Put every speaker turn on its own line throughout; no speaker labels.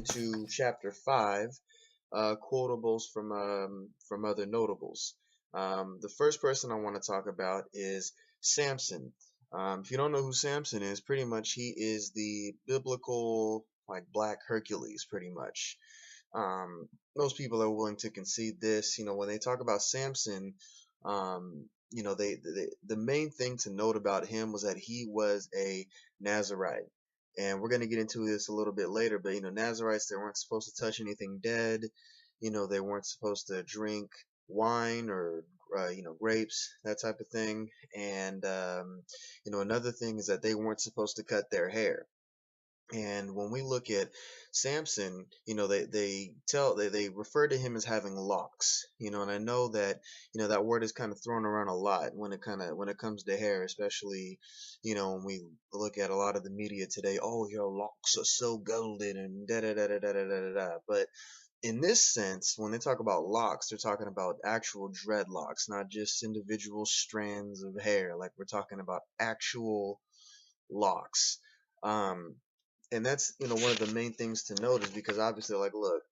into chapter 5, quotables from other notables. The first person I want to talk about is Samson. If you don't know who Samson is, pretty much he is the biblical like Black Hercules, pretty much. Most people are willing to concede this. When they talk about Samson, the main thing to note about him was that he was a Nazarite. And we're going to get into this a little bit later, but Nazarites, they weren't supposed to touch anything dead. They weren't supposed to drink wine or grapes, that type of thing. And another thing is that they weren't supposed to cut their hair. And when we look at Samson, they refer to him as having locks, and I know that, that word is kind of thrown around a lot when it comes to hair, especially, when we look at a lot of the media today. Oh, your locks are so golden and da da da da da da da da. But in this sense, when they talk about locks, they're talking about actual dreadlocks, not just individual strands of hair. Like, we're talking about actual locks. And that's one of the main things to note is because obviously, like, look,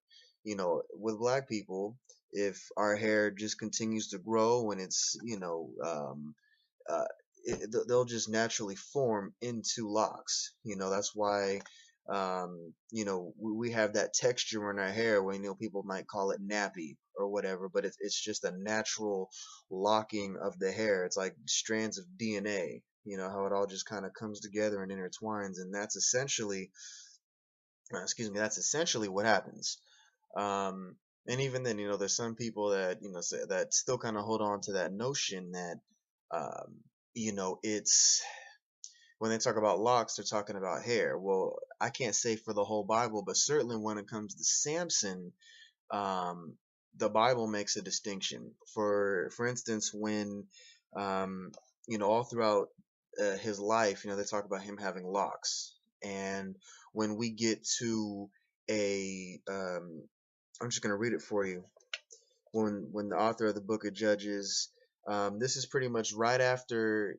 with Black people, if our hair just continues to grow and it's uh, they'll just naturally form into locks. That's why we have that texture in our hair when people might call it nappy or whatever, but it's just a natural locking of the hair. It's like strands of DNA. How it all just kind of comes together and intertwines, and that's essentially, that's essentially what happens. And even then, there's some people that say, that still kind of hold on to that notion that it's when they talk about locks, they're talking about hair. Well, I can't say for the whole Bible, but certainly when it comes to Samson, um, the Bible makes a distinction. For instance, when all throughout his life, they talk about him having locks, and when we get to I'm just gonna read it for you. When the author of the book of Judges, this is pretty much right after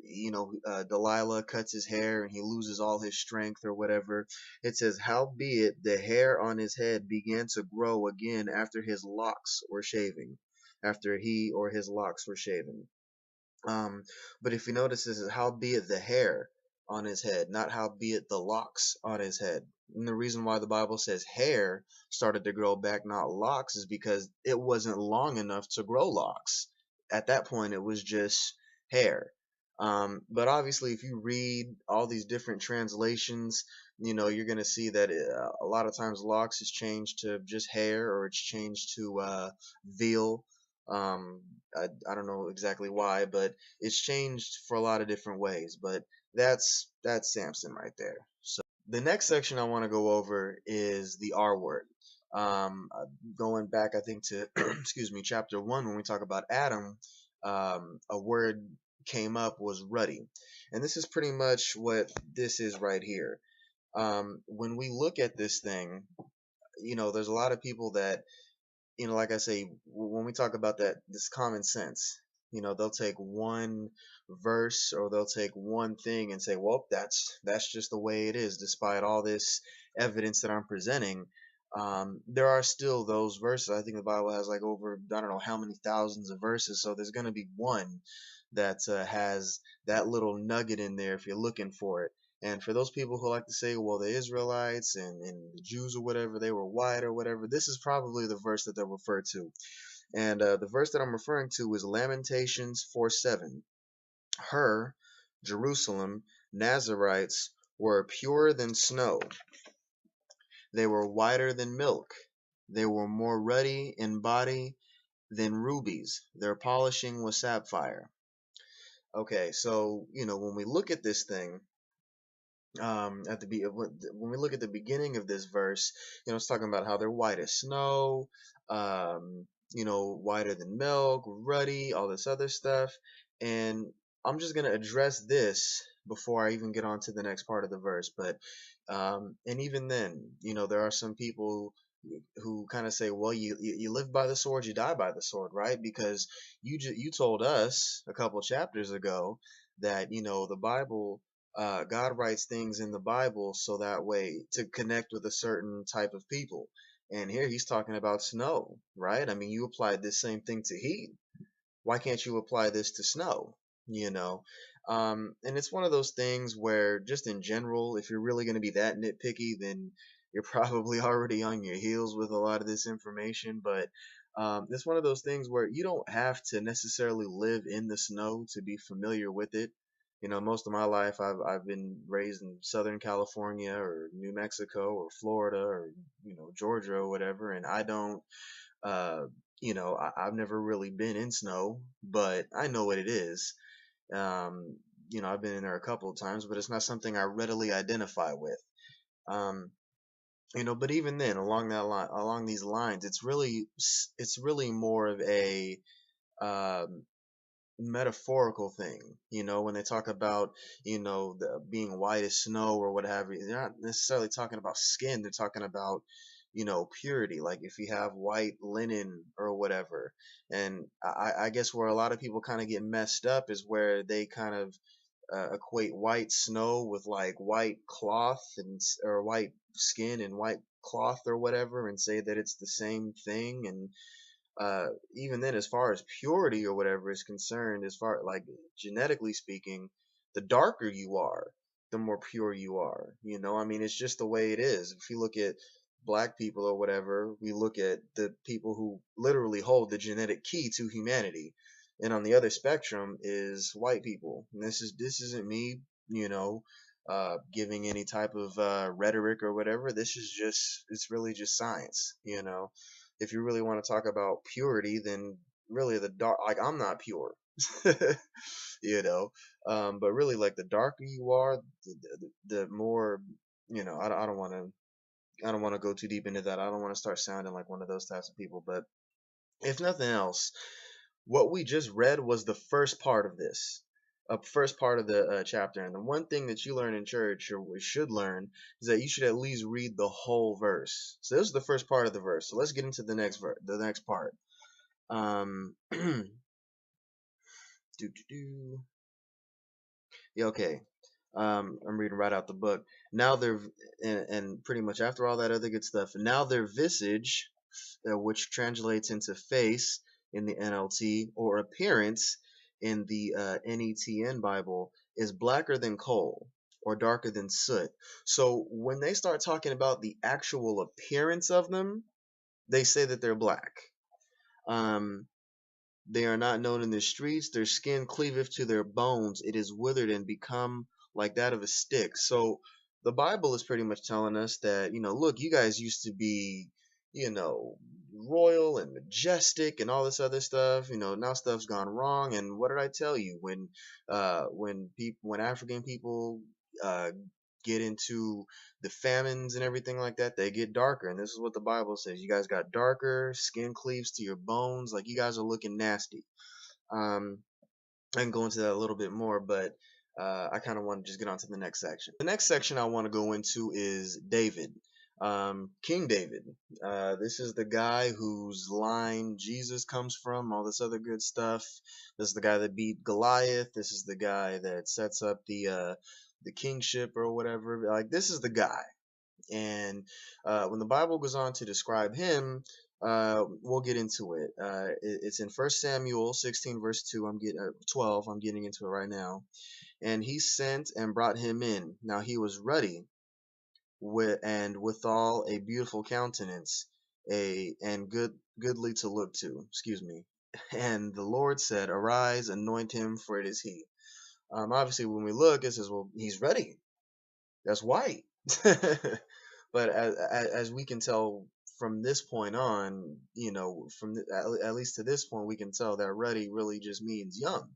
Delilah cuts his hair and he loses all his strength or whatever. It says, "Howbeit the hair on his head began to grow again after his locks were shaving, after he or his locks were shaven." Um, but if you notice, this is howbeit the hair on his head, not howbeit the locks on his head. And the reason why the Bible says hair started to grow back, not locks, is because it wasn't long enough to grow locks. At that point, it was just hair. But obviously, if you read all these different translations, you're going to see that a lot of times locks is changed to just hair, or it's changed to veal. Um, I don't know exactly why, but it's changed for a lot of different ways. But that's Samson right there. So the next section I want to go over is the R word. Going back, I think, to excuse me, chapter 1, when we talk about Adam, a word came up, was ruddy, and this is pretty much what this is right here. When we look at this thing, there's a lot of people that, like I say, when we talk about that, this common sense, they'll take one verse or they'll take one thing and say, well, that's just the way it is, despite all this evidence that I'm presenting. There are still those verses. I think the Bible has like over, I don't know how many thousands of verses, so there's going to be one that has that little nugget in there if you're looking for it. And for those people who like to say, well, the Israelites and the Jews or whatever, they were white or whatever, this is probably the verse that they'll refer to. And the verse that I'm referring to is Lamentations 4:7. Her, Jerusalem, Nazarites were purer than snow. They were whiter than milk. They were more ruddy in body than rubies. Their polishing was sapphire. Okay, so, when we look at this thing, when we look at the beginning of this verse, it's talking about how they're white as snow, whiter than milk, ruddy, all this other stuff. And I'm just going to address this before I even get on to the next part of the verse. But and even then, there are some people who kind of say, well, you live by the sword, you die by the sword, right? Because you told us a couple chapters ago that the Bible God writes things in the Bible so that way to connect with a certain type of people. And here he's talking about snow, right? I mean, you applied this same thing to heat. Why can't you apply this to snow? You know, and it's one of those things where, just in general, if you're really going to be that nitpicky, then you're probably already on your heels with a lot of this information. But it's one of those things where you don't have to necessarily live in the snow to be familiar with it. You know, most of my life I've been raised in Southern California or New Mexico or Florida or Georgia or whatever, and I don't uh, I've never really been in snow, but I know what it is. Um, I've been in there a couple of times, but it's not something I readily identify with. Um, but even then, along these lines, it's really more of a um, metaphorical thing. When they talk about being white as snow or what have you, they're not necessarily talking about skin. They're talking about purity, like if you have white linen or whatever. And I guess where a lot of people kind of get messed up is where they kind of equate white snow with like white cloth or white skin and white cloth or whatever, and say that it's the same thing. And even then, as far as purity or whatever is concerned, as far like genetically speaking, the darker you are, the more pure you are. I mean, it's just the way it is. If you look at black people or whatever, we look at the people who literally hold the genetic key to humanity. And on the other spectrum is white people. And this isn't me, giving any type of rhetoric or whatever. It's really just science. If you really want to talk about purity, then really the dark, like I'm not pure, you know. But really, like the darker you are, the more, I don't want to, I don't want to go too deep into that. I don't want to start sounding like one of those types of people. But if nothing else, what we just read was the first part of this. First part of the chapter, and the one thing that you learn in church, or we should learn, is that you should at least read the whole verse. So this is the first part of the verse. So let's get into the next part. Do do do. Yeah, okay. I'm reading right out the book. Now their and pretty much after all that other good stuff. Now their visage, which translates into face in the NLT, or appearance in the NETN Bible, is blacker than coal or darker than soot. So when they start talking about the actual appearance of them, they say that they're black. Um, They are not known in the streets. Their skin cleaveth to their bones. It is withered and become like that of a stick. So the Bible is pretty much telling us that, look, you guys used to be, royal and majestic and all this other stuff. Now stuff's gone wrong. And what did I tell you? When African people uh, get into the famines and everything like that, they get darker. And this is what the Bible says. You guys got darker, skin cleaves to your bones, like you guys are looking nasty. Um, I can go into that a little bit more, but I kind of want to just get on to the next section. The next section I want to go into is David. King David. This is the guy whose line Jesus comes from, all this other good stuff. This is the guy that beat Goliath. This is the guy that sets up the kingship or whatever. Like, this is the guy. And when the Bible goes on to describe him, we'll get into it. It's in 1 Samuel 16 verse 2. 12. I'm getting into it right now. And he sent and brought him in. Now he was ruddy and withal a beautiful countenance, and goodly to look to. Excuse me. And the Lord said, "Arise, anoint him, for it is he." Obviously, when we look, it says, "Well, he's ready. That's white." But as we can tell from this point on, at least to this point, we can tell that ready really just means young.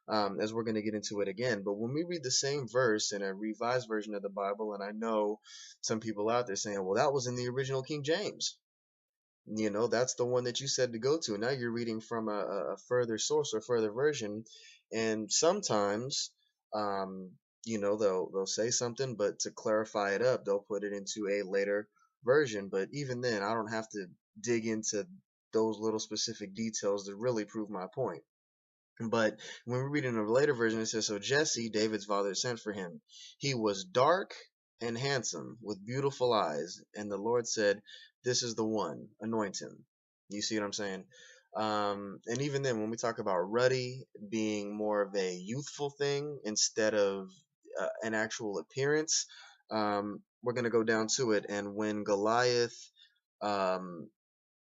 As we're going to get into it again. But when we read the same verse in a revised version of the Bible, and I know some people out there saying, well, that was in the original King James. That's the one that you said to go to. Now you're reading from a further source or further version. And sometimes, they'll say something, but to clarify it up, they'll put it into a later version. But even then, I don't have to dig into those little specific details to really prove my point. But when we read in a later version, it says, "So Jesse, David's father, sent for him. He was dark and handsome, with beautiful eyes. And the Lord said, 'This is the one, anoint him.'" You see what I'm saying? And even then, when we talk about ruddy being more of a youthful thing instead of an actual appearance, we're going to go down to it. And when Goliath, um,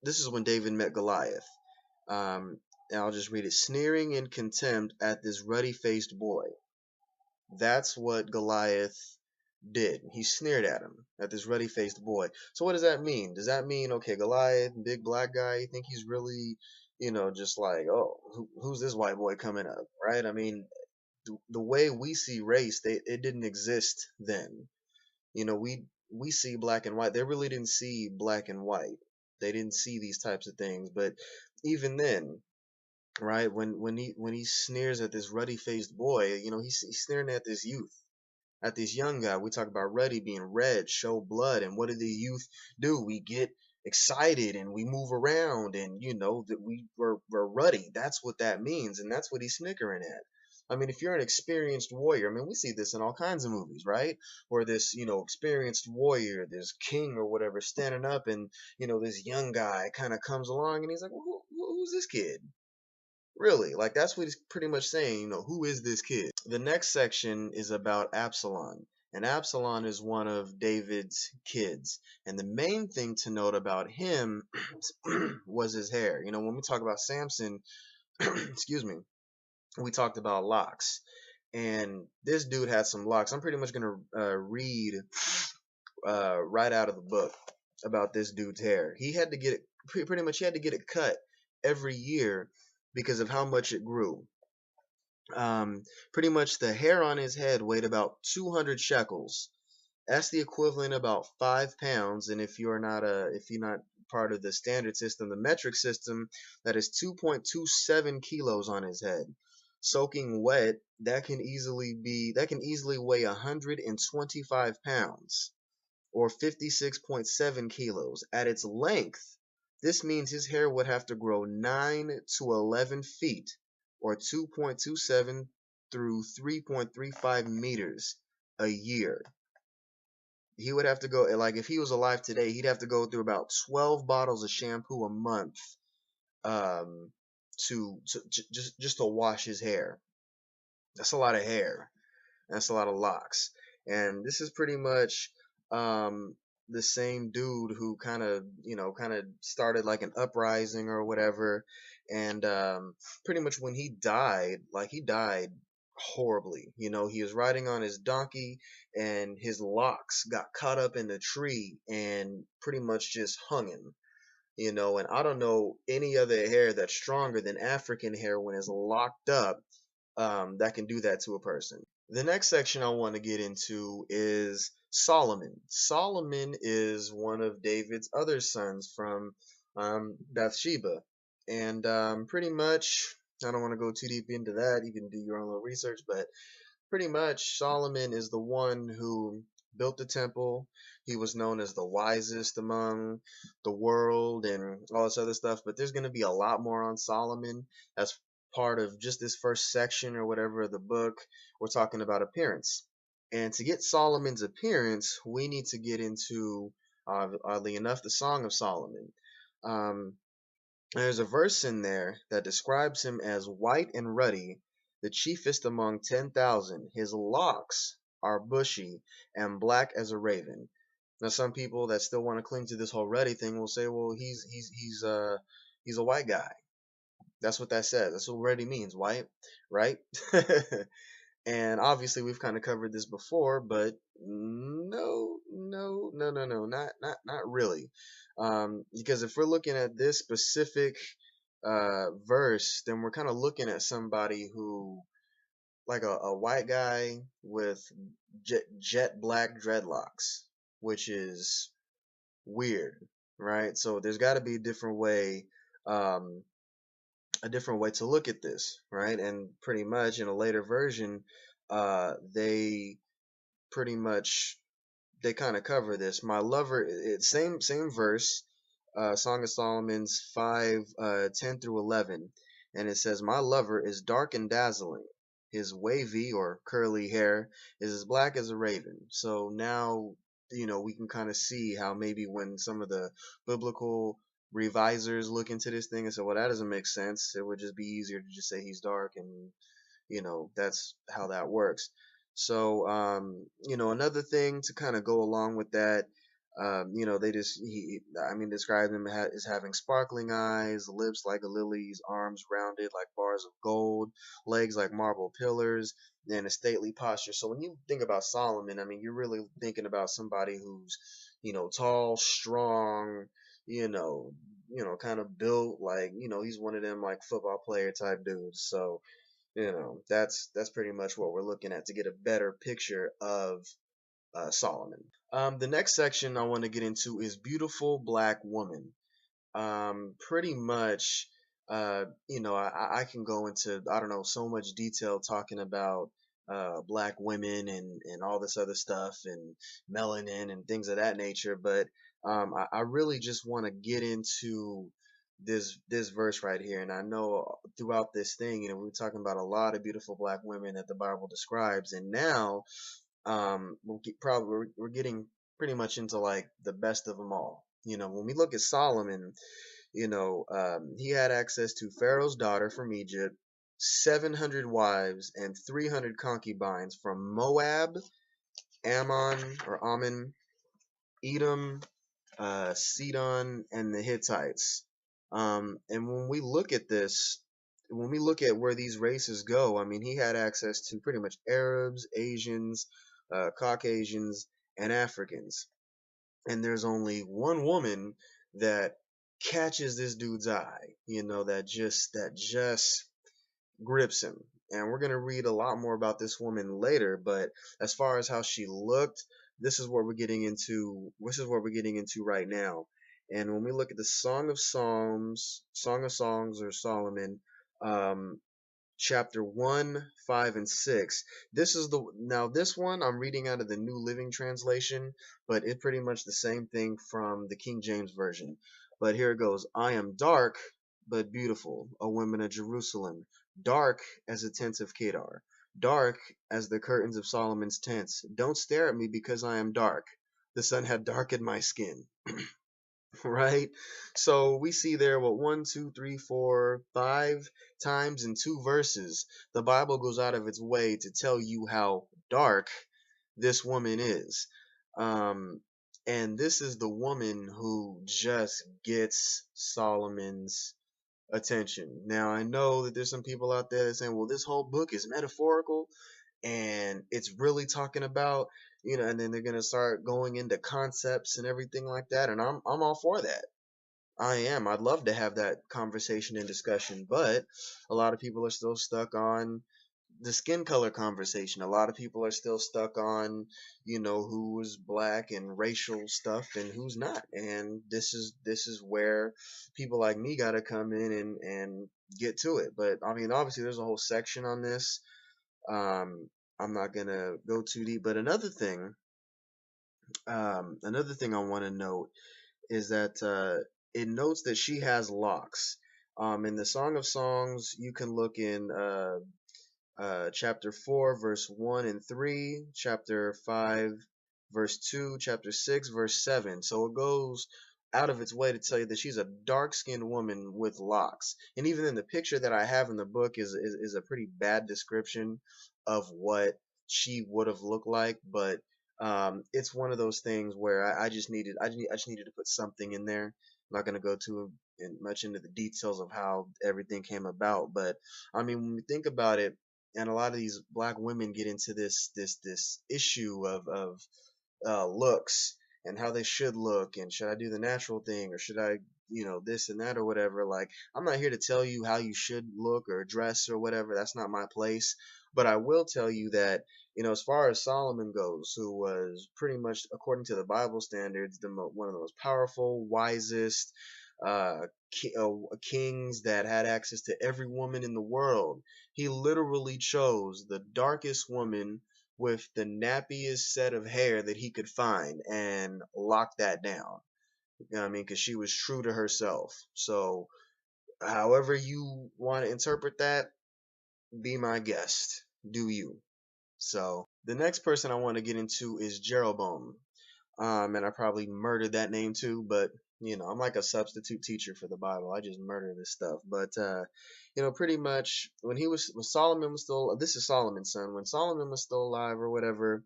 this is when David met Goliath. And I'll just read it. "Sneering in contempt at this ruddy faced boy." That's what Goliath did. He sneered at him, at this ruddy faced boy. So what does that mean? Does that mean, okay, Goliath, big black guy, you think he's really, just like, oh, who's this white boy coming up, right? I mean, the way we see race, it didn't exist then. We see black and white. They really didn't see black and white. They didn't see these types of things. But even then, right, when he sneers at this ruddy faced boy, he's sneering at this youth, at this young guy. We talk about ruddy being red, show blood, and what do the youth do? We get excited and we move around, and that we're ruddy. That's what that means, and that's what he's snickering at. I mean, if you're an experienced warrior, I mean, we see this in all kinds of movies, right? Where this, experienced warrior, this king or whatever, standing up, and this young guy kind of comes along, and he's like, well, who's this kid? Really, like that's what he's pretty much saying, who is this kid? The next section is about Absalom. And Absalom is one of David's kids. And the main thing to note about him was his hair. When we talk about Samson, excuse me, we talked about locks. And this dude had some locks. I'm pretty much going to read right out of the book about this dude's hair. He had to get it, pretty much, he had to get it cut every year because of how much it grew. Pretty much the hair on his head weighed about 200 shekels. That's the equivalent of about 5 pounds. And if you're not part of the standard system, the metric system, that is 2.27 kilos on his head. Soaking wet, that can easily weigh 125 pounds or 56.7 kilos. At its length, this means his hair would have to grow 9 to 11 feet or 2.27 through 3.35 meters a year. He would have to go, like if he was alive today, he'd have to go through about 12 bottles of shampoo a month just to wash his hair. That's a lot of hair. That's a lot of locks. And this is pretty much the same dude who kind of started like an uprising or whatever. And pretty much when he died, like he died horribly. He was riding on his donkey and his locks got caught up in the tree and pretty much just hung him. And I don't know any other hair that's stronger than African hair when it's locked up, that can do that to a person. The next section I want to get into is Solomon. Solomon is one of David's other sons from Bathsheba. And pretty much, I don't want to go too deep into that. You can do your own little research, but pretty much Solomon is the one who built the temple. He was known as the wisest among the world and all this other stuff. But there's going to be a lot more on Solomon as part of just this first section or whatever of the book. We're talking about appearance. And to get Solomon's appearance, we need to get into, oddly enough, the Song of Solomon. There's a verse in there that describes him as white and ruddy, the chiefest among 10,000. His locks are bushy and black as a raven. Now, some people that still want to cling to this whole ruddy thing will say, well, he's a white guy. That's what that says. That's what ruddy means, white, right? And obviously we've kind of covered this before, but no, not really. Because if we're looking at this specific verse, then we're kind of looking at somebody who, like a white guy with jet black dreadlocks, which is weird, right? So there's got to be a different way to look at this, right? And pretty much in a later version, they pretty much they kind of cover this. My lover, same verse, Song of Solomon's 5:10 through 11. and it says, "My lover is dark and dazzling. His wavy or curly hair is as black as a raven." So now, we can kind of see how maybe when some of the biblical revisers look into this thing and say, well, that doesn't make sense. It would just be easier to just say he's dark, and that's how that works. So another thing to kind of go along with that, they just describe him as having sparkling eyes, lips like a lily's, arms rounded like bars of gold, legs like marble pillars, and a stately posture. So when you think about Solomon, I mean, you're really thinking about somebody who's tall, strong, kind of built like, he's one of them like football player type dudes. So that's pretty much what we're looking at to get a better picture of Solomon. The next section I want to get into is beautiful black woman. Pretty much, I can go into, I don't know, so much detail talking about black women and all this other stuff and melanin and things of that nature, but I really just want to get into this verse right here. And I know throughout this thing, we're talking about a lot of beautiful black women that the Bible describes, and now we're getting pretty much into like the best of them all. When we look at Solomon, he had access to Pharaoh's daughter from Egypt, 700 wives, and 300 concubines from Moab, Ammon, Edom, Sidon, and the Hittites. And when we look at this, when we look at where these races go, I mean, he had access to pretty much Arabs, Asians, Caucasians, and Africans. And there's only one woman that catches this dude's eye, that just grips him. And we're going to read a lot more about this woman later, but as far as how she looked, this is what we're getting into. This is what we're getting into right now. And when we look at the Song of Songs or Solomon, chapter 1, 5, and 6. This one I'm reading out of the New Living Translation, but it's pretty much the same thing from the King James Version. But here it goes. I am dark, but beautiful, O women of Jerusalem, dark as the tents of Kedar, dark as the curtains of Solomon's tents. Don't stare at me because I am dark. The sun had darkened my skin. Right? So we see there what 1, 2, 3, 4, 5 times in 2 verses, the Bible goes out of its way to tell you how dark this woman is. And this is the woman who just gets Solomon's attention. Now I know that there's some people out there that saying, well, this whole book is metaphorical and it's really talking about, and then they're gonna start going into concepts and everything like that, and I'm all for that. I am. I'd love to have that conversation and discussion, but a lot of people are still stuck on the skin color conversation. A lot of people are still stuck on, who's black and racial stuff and who's not. And this is where people like me gotta come in and get to it. But I mean, obviously, there's a whole section on this. I'm not gonna go too deep, but another thing I want to note is that it notes that she has locks. In the Song of Songs, you can look in chapter 4, verse 1 and 3, chapter 5, verse 2, chapter 6, verse 7. So it goes out of its way to tell you that she's a dark-skinned woman with locks. And even in the picture that I have in the book is a pretty bad description of what she would have looked like, but it's one of those things where I just needed to put something in there. I'm not gonna go too much into the details of how everything came about, but I mean, when we think about it, and a lot of these black women get into this issue of looks and how they should look, and should I do the natural thing or should I, this and that or whatever. Like, I'm not here to tell you how you should look or dress or whatever. That's not my place. But I will tell you that, as far as Solomon goes, who was pretty much, according to the Bible standards, one of the most powerful, wisest uh, kings that had access to every woman in the world, he literally chose the darkest woman with the nappiest set of hair that he could find and locked that down. You know what I mean? Because she was true to herself. So however you want to interpret that, be my guest. Do you? So the next person I want to get into is Jeroboam. And I probably murdered that name too, but I'm like a substitute teacher for the Bible. I just murder this stuff. But pretty much when Solomon was still, this is Solomon's son, when Solomon was still alive or whatever,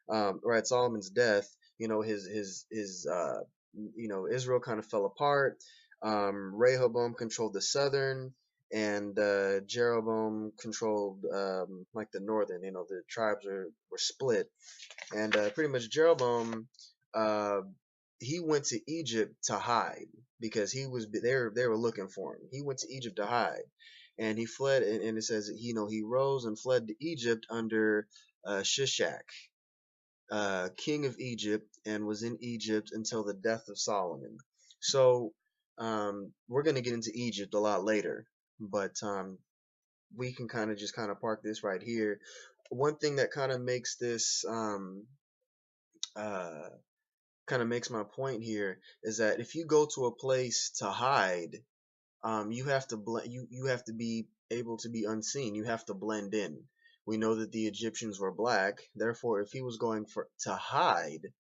right, Solomon's death, Israel kind of fell apart. Rehoboam controlled the southern, and Jeroboam controlled like the northern. The tribes were split, and pretty much Jeroboam, uh, he went to Egypt to hide because they were looking for him. He went to Egypt to hide, and he fled. And it says he rose and fled to Egypt under Shishak, king of Egypt, and was in Egypt until the death of Solomon. So we're going to get into Egypt a lot later, but we can kind of park this right here. One thing that kind of makes this kind of makes my point here is that if you go to a place to hide, you have to you have to be able to be unseen. You have to blend in. We know that the Egyptians were black, therefore, if he was going to hide,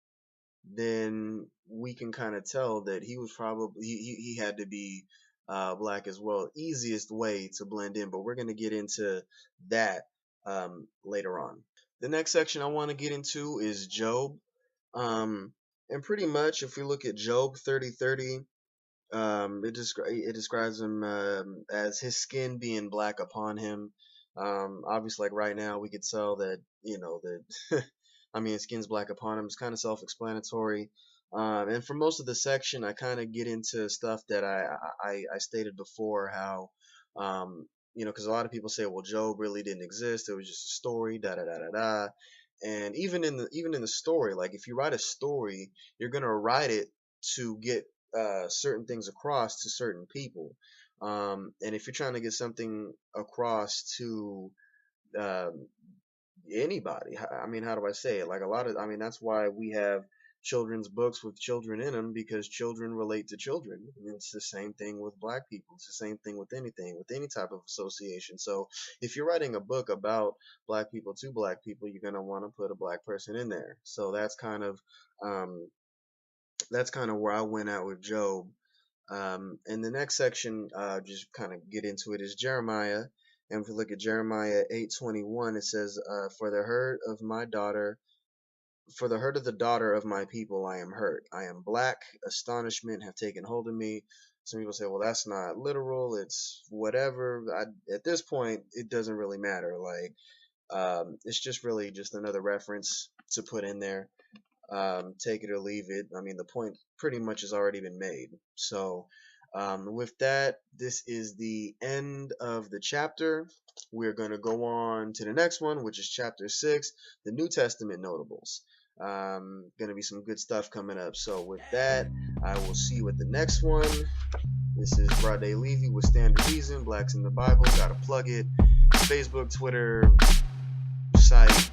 then we can kind of tell that he was probably he had to be black as well. Easiest way to blend in, but we're going to get into that later on. The next section I want to get into is Job. And pretty much, if we look at Job 30:30, it describes him as his skin being black upon him. Obviously, like right now, we could tell that that his skin's black upon him. It's kind of self-explanatory. And for most of the section, I kind of get into stuff that I stated before, how because a lot of people say, well, Job really didn't exist. It was just a story, da da da da da. And even in the story, like if you write a story, you're gonna write it to get certain things across to certain people. And if you're trying to get something across to anybody, how do I say it? Like that's why we have children's books with children in them, because children relate to children. And it's the same thing with black people. It's the same thing with anything, with any type of association. So if you're writing a book about black people to black people, you're gonna want to put a black person in there. So that's kind of where I went at with Job. And the next section, just kind of get into it, is Jeremiah. And if we look at Jeremiah 8:21, it says, for the hurt of the daughter of my people, I am hurt. I am black. Astonishment have taken hold of me. Some people say, well, that's not literal. It's whatever. At this point, it doesn't really matter. Like, it's just really just another reference to put in there. Take it or leave it. The point pretty much has already been made. So, with that, this is the end of the chapter. We're going to go on to the next one, which is chapter 6, the New Testament notables. Going to be some good stuff coming up. So with that, I will see you at the next one. This is Raday Leavy with Standard Reason, Blacks in the Bible. Gotta plug it. Facebook, Twitter, site.